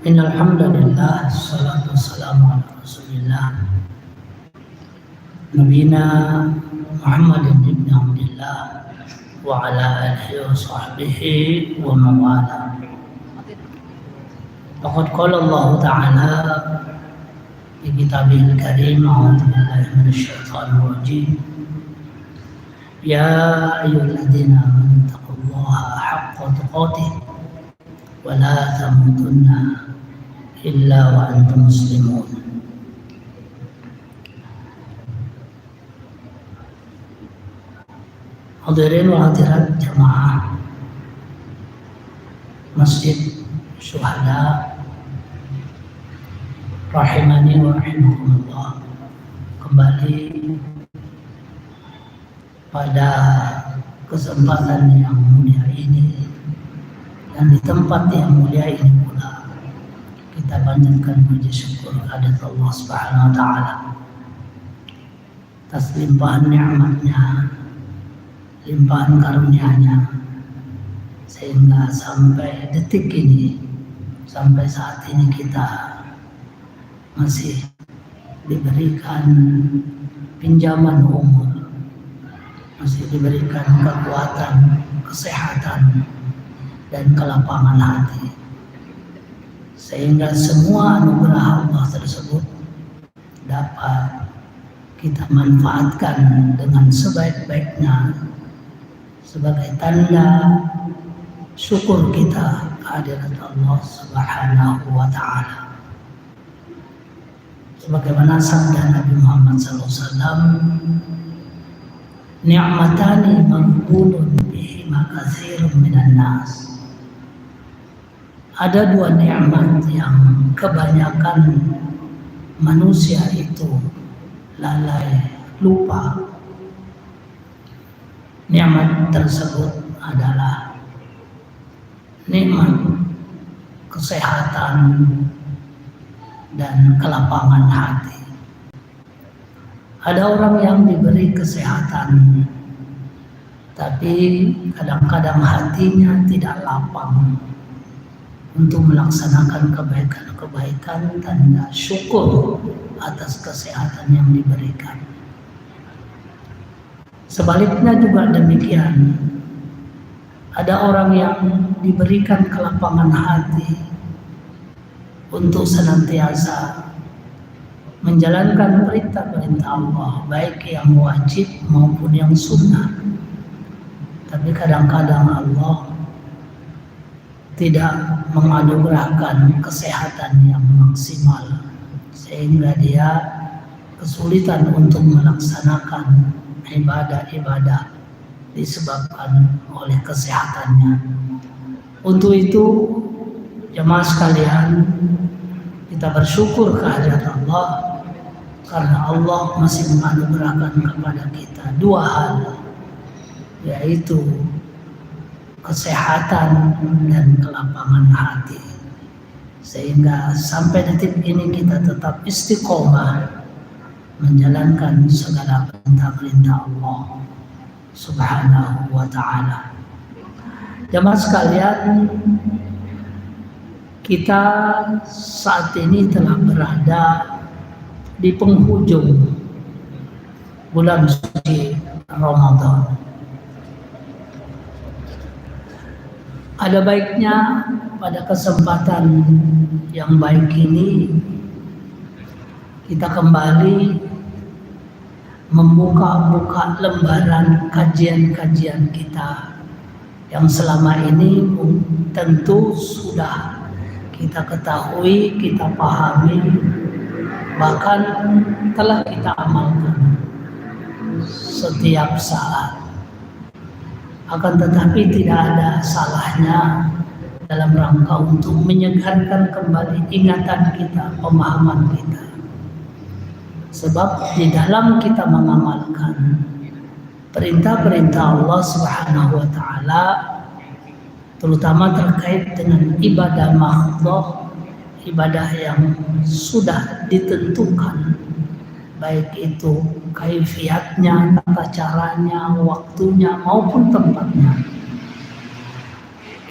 Innal hamdalillah, salatu wassalamu ala Rasulillah Nabiyina Muhammadin ibn Abdillah wa ala alihi wa sahbihi wa mawala. Laqad qala Allah Ta'ala fi kitabihil karim, a'udzu billahi minasyaitonir rajim. Ya ayyuhalladzina amanu taqullaha haqqa tuqatih wa la tamutunna illa wa antum muslimun. Hadirin wa hadirat jamaah Masjid Syuhada rahimani wa rahimakumullah. Kembali pada kesempatan yang mulia ini dan di tempat yang mulia ini pula kita panjatkan puji syukur kehadirat Allah Subhanahu wa taala atas limpahan nikmatnya, limpahan karunia-Nya, sehingga sampai detik ini, sampai saat ini kita masih diberikan pinjaman umur, masih diberikan kekuatan, kesehatan, dan kelapangan hati, sehingga semua anugerah Allah tersebut dapat kita manfaatkan dengan sebaik-baiknya sebagai tanda syukur kita kehadirat Allah Subhanahu wa taala. Sebagaimana sabda Nabi Muhammad SAW, ni'matani maghbunun bihima katsirun minan nas. Ada dua nikmat yang kebanyakan manusia itu lalai, lupa. Nikmat tersebut adalah nikmat kesehatan dan kelapangan hati. Ada orang yang diberi kesehatan, tapi kadang-kadang hatinya tidak lapang untuk melaksanakan kebaikan-kebaikan, tanda syukur atas kesehatan yang diberikan. Sebaliknya juga demikian. Ada orang yang diberikan kelapangan hati untuk senantiasa menjalankan perintah-perintah Allah, baik yang wajib maupun yang sunnah. Tapi kadang-kadang Allah tidak menganugerahkan kesehatan yang maksimal, sehingga dia kesulitan untuk melaksanakan ibadah-ibadah disebabkan oleh kesehatannya. Untuk itu, jemaah sekalian, kita bersyukur kehadirat Allah karena Allah masih menganugerahkan kepada kita dua hal, yaitu kesehatan dan kelapangan hati, sehingga sampai detik ini kita tetap istiqomah menjalankan segala perintah-perintah Allah Subhanahu wa ta'ala. Jemaah sekalian, kita saat ini telah berada di penghujung bulan suci Ramadan. Ada baiknya pada kesempatan yang baik ini kita kembali membuka lembaran kajian-kajian kita yang selama ini tentu sudah kita ketahui, kita pahami, bahkan telah kita amalkan setiap saat. Akan tetapi tidak ada salahnya dalam rangka untuk menyegarkan kembali ingatan kita, pemahaman kita. Sebab di dalam kita mengamalkan perintah-perintah Allah Subhanahu wa taala, terutama terkait dengan ibadah mahdhah, ibadah yang sudah ditentukan, baik itu kaifiatnya, tata caranya, waktunya maupun tempatnya.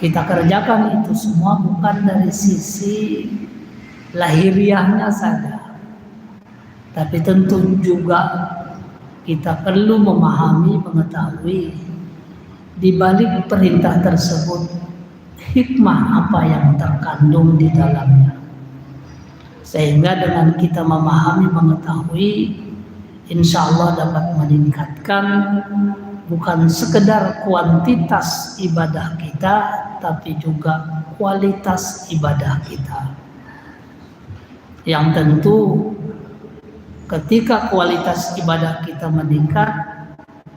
kita kerjakan itu semua bukan dari sisi lahiriahnya saja, tapi tentu juga kita perlu memahami, mengetahui di balik perintah tersebut hikmah apa yang terkandung di dalamnya. Sehingga dengan kita memahami, mengetahui, insya Allah dapat meningkatkan bukan sekedar kuantitas ibadah kita, tapi juga kualitas ibadah kita. Yang tentu ketika kualitas ibadah kita meningkat,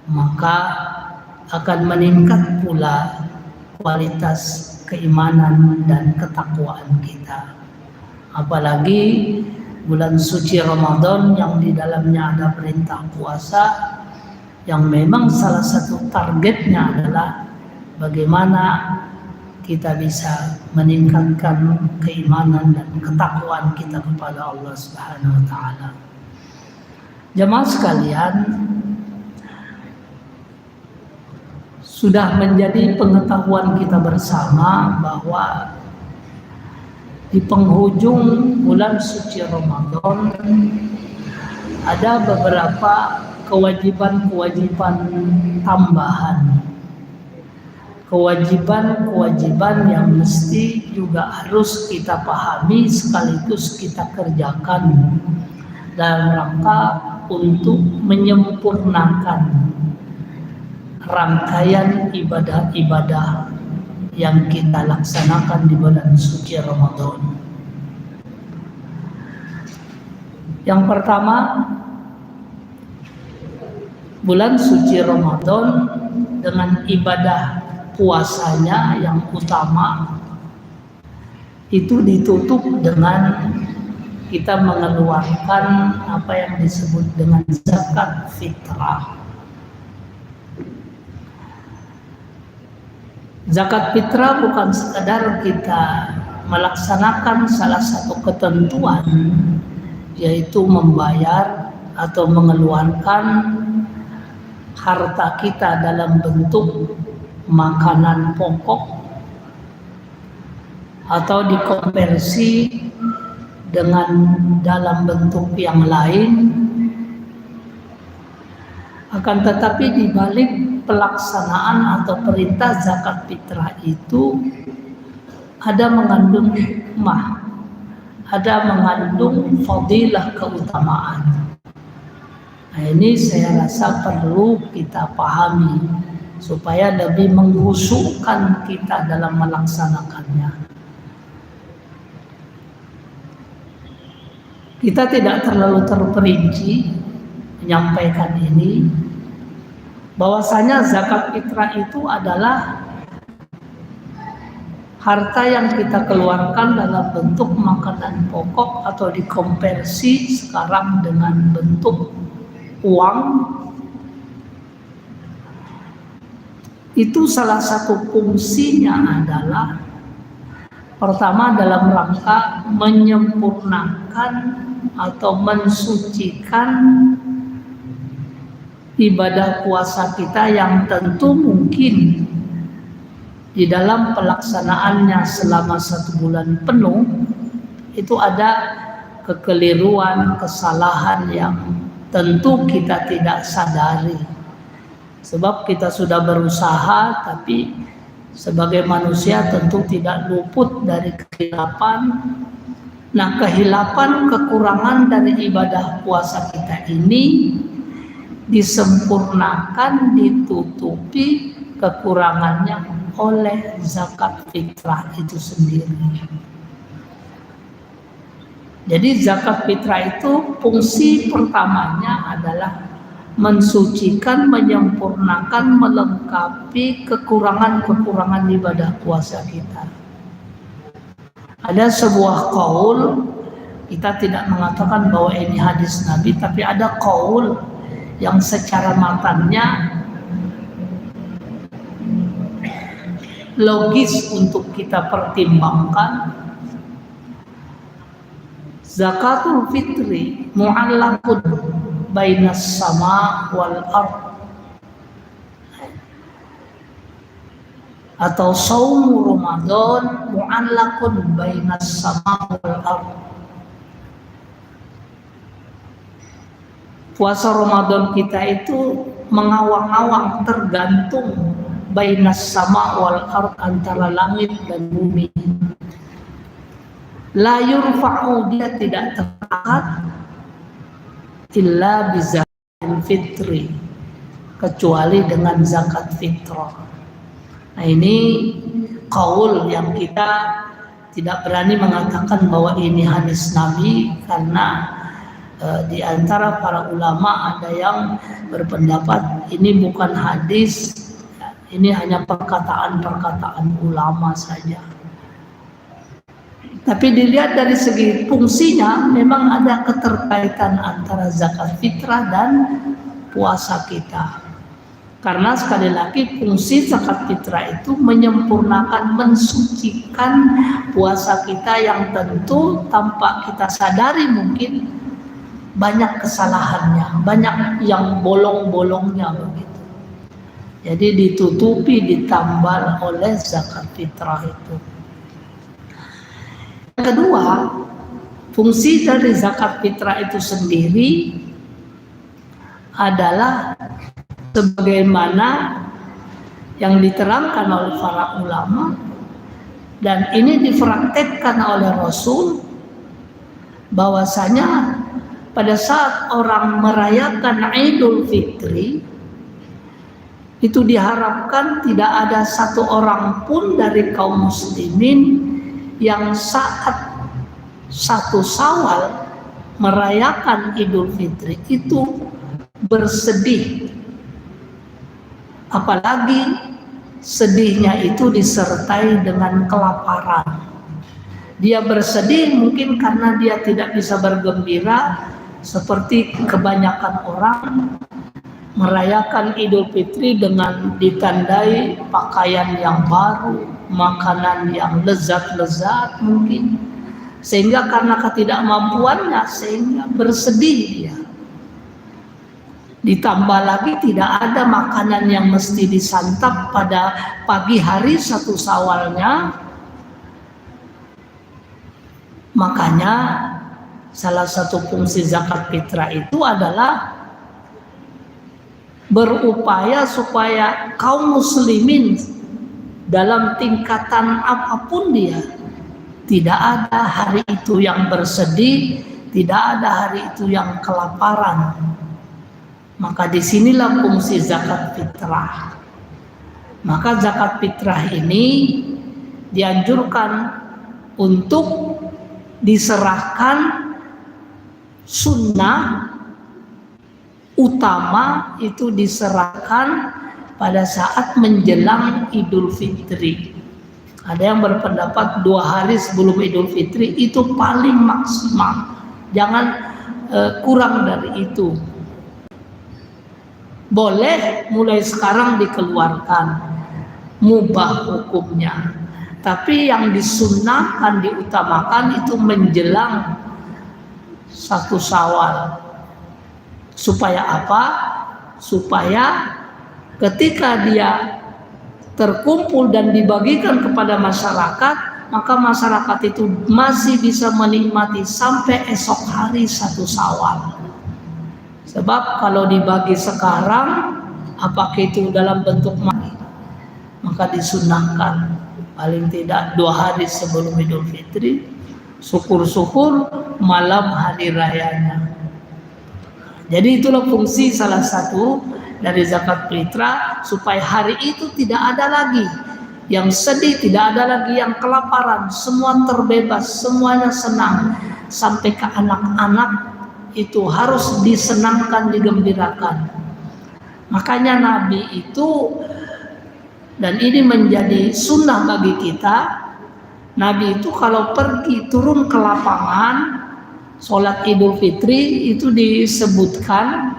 maka akan meningkat pula kualitas keimanan dan ketakwaan kita. Apalagi bulan suci Ramadan yang di dalamnya ada perintah puasa, yang memang salah satu targetnya adalah bagaimana kita bisa meningkatkan keimanan dan ketakwaan kita kepada Allah Subhanahu wa taala. Jemaah sekalian, sudah menjadi pengetahuan kita bersama bahwa di penghujung bulan suci Ramadan ada beberapa kewajiban-kewajiban tambahan, kewajiban-kewajiban yang mesti juga harus kita pahami sekaligus kita kerjakan dalam rangka untuk menyempurnakan rangkaian ibadah-ibadah yang kita laksanakan di bulan suci Ramadan. Yang pertama, bulan suci Ramadan dengan ibadah puasanya yang utama itu ditutup dengan kita mengeluarkan apa yang disebut dengan zakat fitrah. Zakat fitrah bukan sekadar kita melaksanakan salah satu ketentuan, yaitu membayar atau mengeluarkan harta kita dalam bentuk makanan pokok atau dikonversi dengan dalam bentuk yang lain. Akan tetapi di balik pelaksanaan atau perintah zakat fitrah itu ada mengandung hikmah, ada mengandung fadilah, keutamaan. Nah, ini saya rasa perlu kita pahami supaya lebih menghusukkan kita dalam melaksanakannya. Kita tidak terlalu terperinci menyampaikan ini, bahwasanya zakat fitrah itu adalah harta yang kita keluarkan dalam bentuk makanan pokok atau dikonversi sekarang dengan bentuk uang. Itu salah satu fungsinya adalah pertama dalam rangka menyempurnakan atau mensucikan ibadah puasa kita yang tentu mungkin di dalam pelaksanaannya selama 1 bulan penuh itu ada kekeliruan, kesalahan yang tentu kita tidak sadari. Sebab kita sudah berusaha, tapi sebagai manusia tentu tidak luput dari kehilapan. Nah, kehilapan, kekurangan dari ibadah puasa kita ini disempurnakan, ditutupi kekurangannya oleh zakat fitrah itu sendiri. Jadi zakat fitrah itu fungsi pertamanya adalah mensucikan, menyempurnakan, melengkapi kekurangan-kekurangan ibadah puasa kita. Ada sebuah qaul, kita tidak mengatakan bahwa ini hadis Nabi, tapi ada qaul yang secara matanya logis untuk kita pertimbangkan. Zakatul fitri mu'allaqun bainas sama wal ard. atau saumu Ramadan mu'allaqun bainas sama wal ardh. Puasa Ramadan kita itu mengawang-awang, tergantung bainas sama wal ardh, antara langit dan bumi. La yurfa'u, dia tidak terangkat illa bizakatil fitri, kecuali dengan zakat fitrah. Nah, ini qaul yang kita tidak berani mengatakan bahwa ini hadis Nabi, karena di antara para ulama ada yang berpendapat ini bukan hadis, ini hanya perkataan-perkataan ulama saja. Tapi dilihat dari segi fungsinya, memang ada keterkaitan antara zakat fitrah dan puasa kita. Karena sekali lagi fungsi zakat fitrah itu menyempurnakan, mensucikan puasa kita yang tentu tanpa kita sadari mungkin banyak kesalahannya, banyak yang bolong-bolongnya begitu. Jadi ditutupi, ditambal oleh zakat fitrah itu. Yang kedua, fungsi dari zakat fitrah itu sendiri adalah sebagaimana yang diterangkan oleh para ulama, dan ini dipraktekkan oleh Rasul, bahwasanya pada saat orang merayakan Idul Fitri itu diharapkan tidak ada satu orang pun dari kaum muslimin yang saat 1 Syawal merayakan Idul Fitri itu bersedih, apalagi sedihnya itu disertai dengan kelaparan. Dia bersedih mungkin karena dia tidak bisa bergembira seperti kebanyakan orang merayakan Idul Fitri dengan ditandai pakaian yang baru, makanan yang lezat-lezat mungkin, sehingga karena ketidakmampuannya sehingga bersedih dia. Ditambah lagi tidak ada makanan yang mesti disantap pada pagi hari 1 Syawalnya. Makanya salah satu fungsi zakat fitrah itu adalah berupaya supaya kaum muslimin dalam tingkatan apapun dia, tidak ada hari itu yang bersedih, tidak ada hari itu yang kelaparan. Maka disinilah fungsi zakat fitrah. Maka zakat fitrah ini dianjurkan untuk diserahkan, sunnah utama itu diserahkan pada saat menjelang Idul Fitri. Ada yang berpendapat 2 hari sebelum Idul Fitri itu paling maksimal, jangan kurang dari itu. Boleh mulai sekarang dikeluarkan, mubah hukumnya. Tapi yang disunnahkan, diutamakan itu menjelang 1 Syawal. Supaya apa? Supaya ketika dia terkumpul dan dibagikan kepada masyarakat, maka masyarakat itu masih bisa menikmati sampai esok hari 1 Syawal. Sebab kalau dibagi sekarang, apakah itu dalam bentuk maka disunnahkan paling tidak 2 hari sebelum Idul Fitri, syukur-syukur malam hari rayanya. Jadi itulah fungsi salah satu dari zakat fitrah, supaya hari itu tidak ada lagi yang sedih, tidak ada lagi yang kelaparan, semua terbebas, semuanya senang. Sampai ke anak-anak itu harus disenangkan, digembirakan. Makanya Nabi itu, dan ini menjadi sunnah bagi kita, Nabi itu kalau pergi turun ke lapangan sholat Idul Fitri itu disebutkan,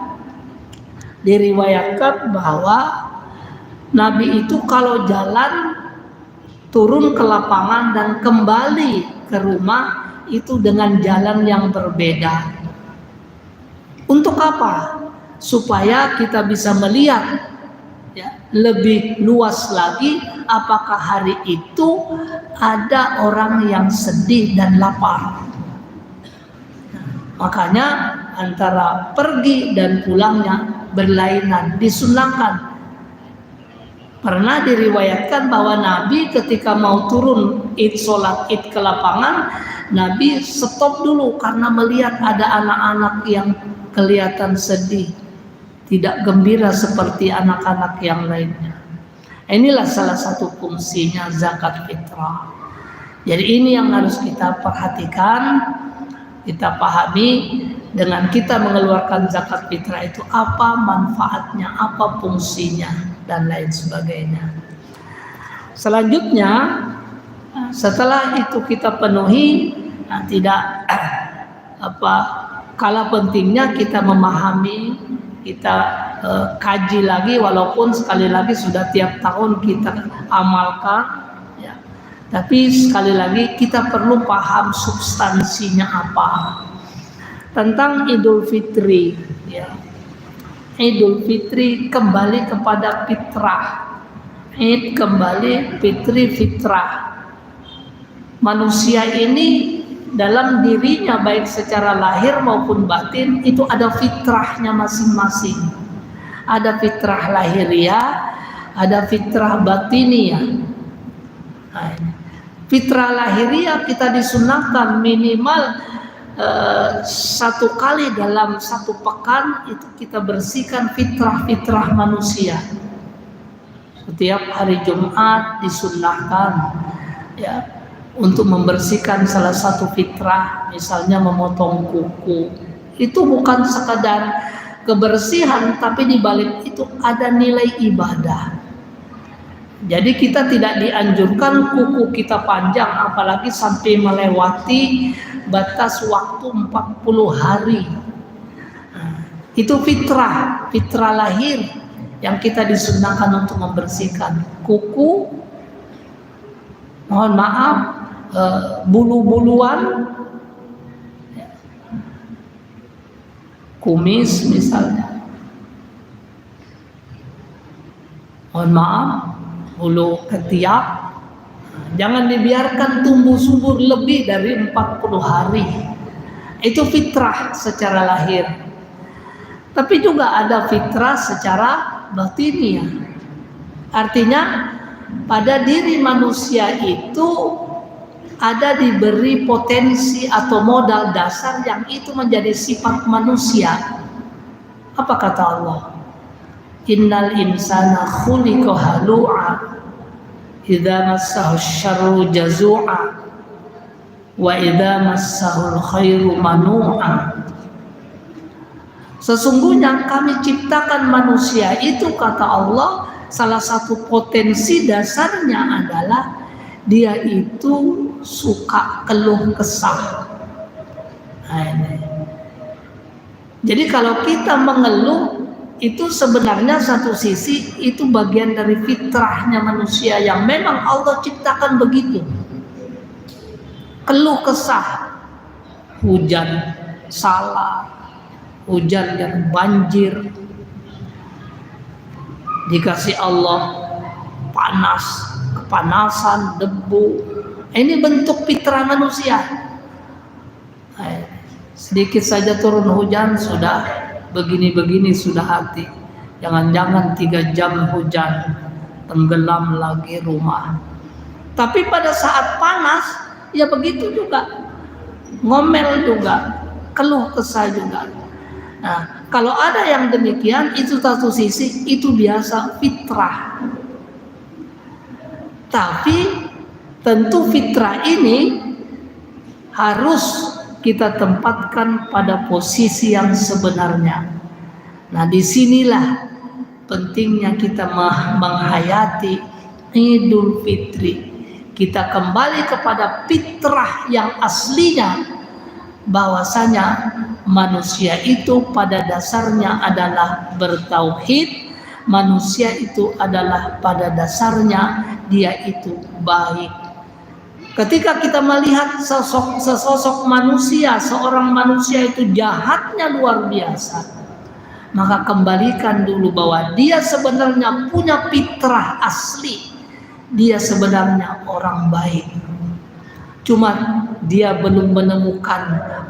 diriwayatkan bahwa Nabi itu kalau jalan turun ke lapangan dan kembali ke rumah itu dengan jalan yang berbeda. Untuk apa? Supaya kita bisa melihat ya, lebih luas lagi apakah hari itu ada orang yang sedih dan lapar. Makanya antara pergi dan pulangnya berlainan, disunahkan. Pernah diriwayatkan bahwa Nabi ketika mau turun sholat id ke lapangan, Nabi stop dulu karena melihat ada anak-anak yang kelihatan sedih, tidak gembira seperti anak-anak yang lainnya. Inilah salah satu fungsinya zakat fitrah. Jadi ini yang harus kita perhatikan, kita pahami. Dengan kita mengeluarkan zakat fitrah itu apa manfaatnya, apa fungsinya, dan lain sebagainya. Selanjutnya, setelah itu kita penuhi, tidak kalah pentingnya kita memahami, kita kaji lagi, walaupun sekali lagi sudah tiap tahun kita amalkan, ya. Tapi sekali lagi kita perlu paham substansinya apa. Tentang Idul Fitri, ya. Idul Fitri kembali kepada fitrah. Id kembali, fitri fitrah. Manusia ini dalam dirinya baik secara lahir maupun batin itu ada fitrahnya masing-masing. Ada fitrah lahiriah, ada fitrah batiniah. Fitrah lahiriah kita disunahkan minimal satu kali dalam satu pekan itu kita bersihkan fitrah-fitrah manusia. Setiap hari Jumat disunnahkan, ya, untuk membersihkan salah satu fitrah, misalnya memotong kuku. Itu bukan sekadar kebersihan, tapi di balik itu ada nilai ibadah. Jadi kita tidak dianjurkan kuku kita panjang, apalagi sampai melewati batas waktu 40 hari. Itu fitrah lahir yang kita disunahkan untuk membersihkan kuku. Mohon maaf, bulu-buluan, kumis misalnya. Mohon maaf, bulu ketiak. Jangan dibiarkan tumbuh subur lebih dari 40 hari. Itu fitrah secara lahir. Tapi juga ada fitrah secara batiniah. Artinya pada diri manusia itu ada diberi potensi atau modal dasar yang itu menjadi sifat manusia. Apa kata Allah? Innal insana khuliqa halu'a idza massahu syarru jazu'a wa idza massahu khairu manu'a. Sesungguhnya kami ciptakan manusia itu, kata Allah, salah satu potensi dasarnya adalah dia itu suka keluh kesah. Jadi kalau kita mengeluh, itu sebenarnya satu sisi itu bagian dari fitrahnya manusia yang memang Allah ciptakan begitu. Keluh kesah, hujan salah, hujan dan banjir, dikasih Allah panas, kepanasan, debu. Ini bentuk fitrah manusia. Sedikit saja turun hujan sudah begini-begini sudah hati. Jangan-jangan 3 jam hujan, tenggelam lagi rumah. Tapi pada saat panas, ya begitu juga. Ngomel juga, keluh kesah juga. Nah, kalau ada yang demikian, itu satu sisi, itu biasa fitrah. Tapi tentu fitrah ini harus kita tempatkan pada posisi yang sebenarnya. Nah, disinilah pentingnya kita menghayati Idul Fitri. Kita kembali kepada fitrah yang aslinya, bahwasanya manusia itu pada dasarnya adalah bertauhid. Manusia itu adalah pada dasarnya dia itu baik. Ketika kita melihat sesosok manusia, seorang manusia itu jahatnya luar biasa, maka kembalikan dulu bahwa dia sebenarnya punya fitrah asli. dia sebenarnya orang baik. Cuma dia belum menemukan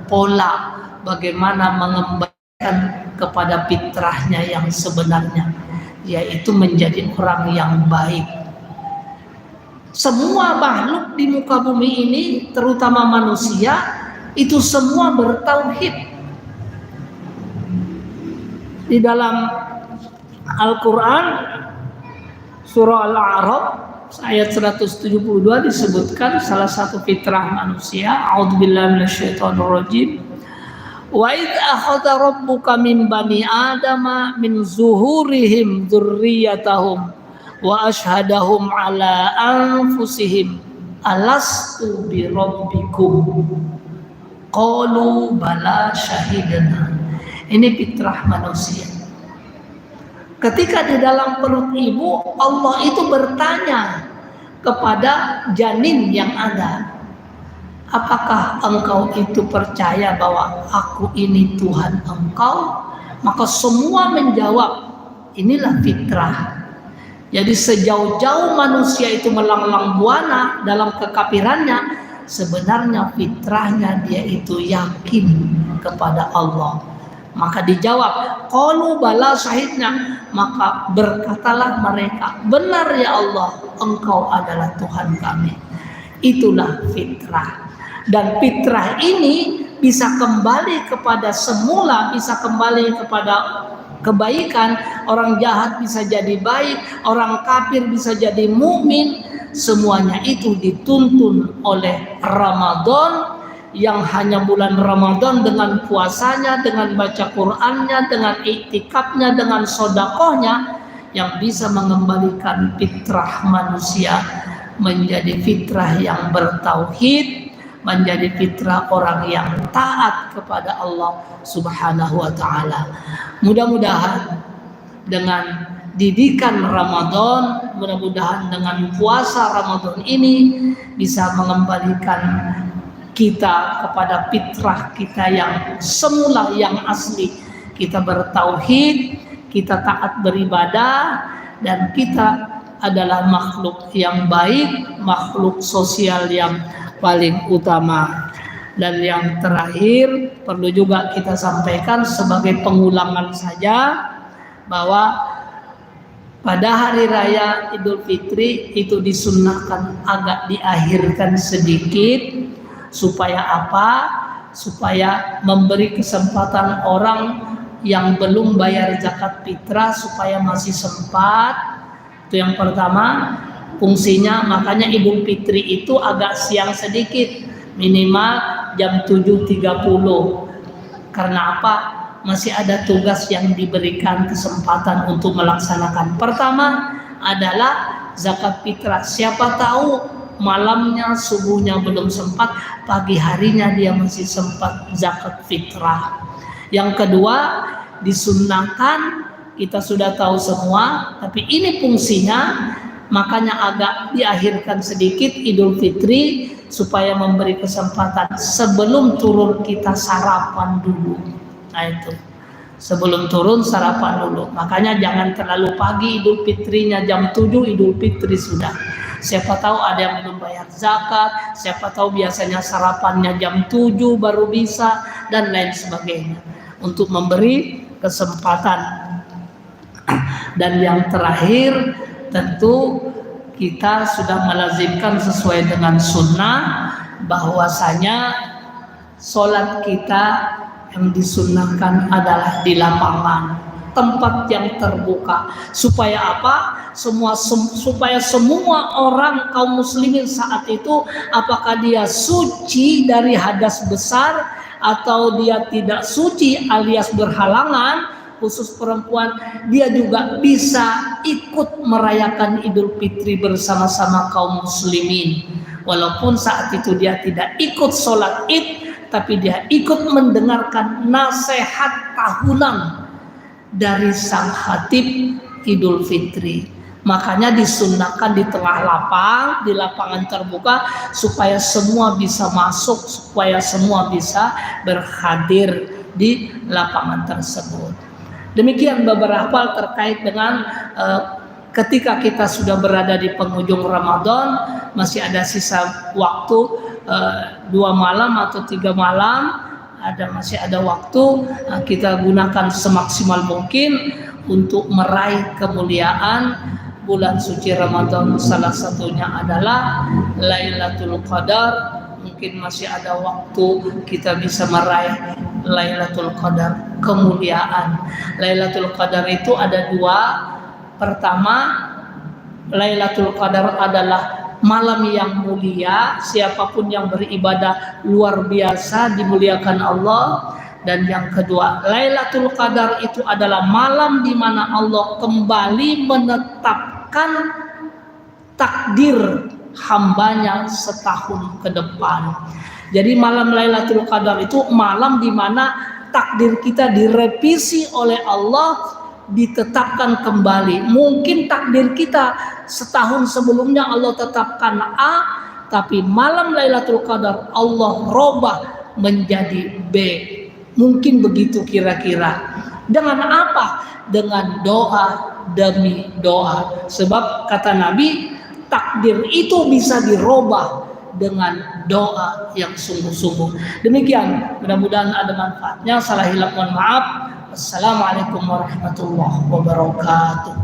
pola bagaimana mengembalikan kepada fitrahnya yang sebenarnya, yaitu menjadi orang yang baik. Semua makhluk di muka bumi ini, terutama manusia, itu semua bertauhid. Di dalam Al-Quran surah Al-A'raf ayat 172 disebutkan salah satu fitrah manusia, a'udzubillahi minasyaitonirrajim, wa id akhadha rabbuka min bani adama min zuhurihim dzurriyyatahum wa ashhadahum ala anfusihim alastu bi rabbikum qalu bala syahidna. Ini fitrah manusia. Ketika di dalam perut ibu, Allah itu bertanya kepada janin yang ada, apakah engkau itu percaya bahwa aku ini Tuhan engkau? Maka semua menjawab, inilah fitrah. Jadi sejauh-jauh manusia itu melanglang buana dalam kekafirannya, sebenarnya fitrahnya dia itu yakin kepada Allah. Maka dijawab, qalu bala syahidna, maka berkatalah mereka, benar ya Allah, engkau adalah Tuhan kami. Itulah fitrah. Dan fitrah ini bisa kembali kepada semula, bisa kembali kepada kebaikan. Orang jahat bisa jadi baik, orang kafir bisa jadi mukmin. Semuanya itu dituntun oleh Ramadan, yang hanya bulan Ramadan dengan puasanya, dengan baca Qur'annya, dengan iktikafnya, dengan sodakohnya, yang bisa mengembalikan fitrah manusia menjadi fitrah yang bertauhid, menjadi fitrah orang yang taat kepada Allah Subhanahu wa ta'ala. Mudah-mudahan dengan didikan Ramadan, mudah-mudahan dengan puasa Ramadan ini bisa mengembalikan kita kepada fitrah kita yang semula, yang asli. Kita bertauhid, kita taat beribadah, dan kita adalah makhluk yang baik, makhluk sosial yang paling utama. Dan yang terakhir perlu juga kita sampaikan sebagai pengulangan saja, bahwa pada hari raya Idul Fitri itu disunnahkan agak diakhirkan sedikit. Supaya apa? Supaya memberi kesempatan orang yang belum bayar zakat fitrah supaya masih sempat. Itu yang pertama fungsinya. Makanya Idul Fitri itu agak siang sedikit, minimal jam 7.30. Karena apa? Masih ada tugas yang diberikan kesempatan untuk melaksanakan. Pertama adalah zakat fitrah. Siapa tahu malamnya, subuhnya belum sempat, pagi harinya dia masih sempat zakat fitrah. Yang kedua, disunnahkan, kita sudah tahu semua, tapi ini fungsinya, makanya agak diakhirkan sedikit Idul Fitri supaya memberi kesempatan sebelum turun kita sarapan dulu. Nah itu, sebelum turun sarapan dulu. Makanya jangan terlalu pagi Idul Fitrinya, jam 7 Idul Fitri sudah. Siapa tahu ada yang belum bayar zakat, siapa tahu biasanya sarapannya jam 7 baru bisa, dan lain sebagainya. Untuk memberi kesempatan. Dan yang terakhir, tentu kita sudah melazimkan sesuai dengan sunnah, bahwasanya sholat kita yang disunnahkan adalah di lapangan, tempat yang terbuka. Supaya apa? Supaya semua orang kaum muslimin saat itu, apakah dia suci dari hadas besar atau dia tidak suci alias berhalangan, khusus perempuan, dia juga bisa ikut merayakan Idul Fitri bersama-sama kaum muslimin. Walaupun saat itu dia tidak ikut sholat Id, tapi dia ikut mendengarkan nasihat tahunan dari sang khatib Idul Fitri. Makanya disunnahkan di tengah lapang, di lapangan terbuka, supaya semua bisa masuk, supaya semua bisa berhadir di lapangan tersebut. Demikian beberapa hal terkait dengan ketika kita sudah berada di penghujung Ramadan, masih ada sisa waktu 2 malam atau 3 malam, masih ada waktu, kita gunakan semaksimal mungkin untuk meraih kemuliaan bulan suci Ramadan. Salah satunya adalah Lailatul Qadar. Mungkin masih ada waktu kita bisa meraih Lailatul Qadar, kemuliaan. Lailatul Qadar itu ada 2. Pertama, Lailatul Qadar adalah malam yang mulia. Siapapun yang beribadah luar biasa dimuliakan Allah. Dan yang kedua, Lailatul Qadar itu adalah malam di mana Allah kembali menetapkan takdir hambanya setahun ke depan. Jadi malam Lailatul Qadar itu malam di mana takdir kita direvisi oleh Allah, ditetapkan kembali. Mungkin takdir kita setahun sebelumnya Allah tetapkan A, tapi malam Lailatul Qadar Allah robah menjadi B. Mungkin begitu kira-kira. Dengan apa? Dengan doa demi doa. Sebab kata Nabi, takdir itu bisa dirubah dengan doa yang sungguh-sungguh. Demikian, mudah-mudahan ada manfaatnya. Salah hilaf mohon maaf. Assalamualaikum warahmatullahi wabarakatuh.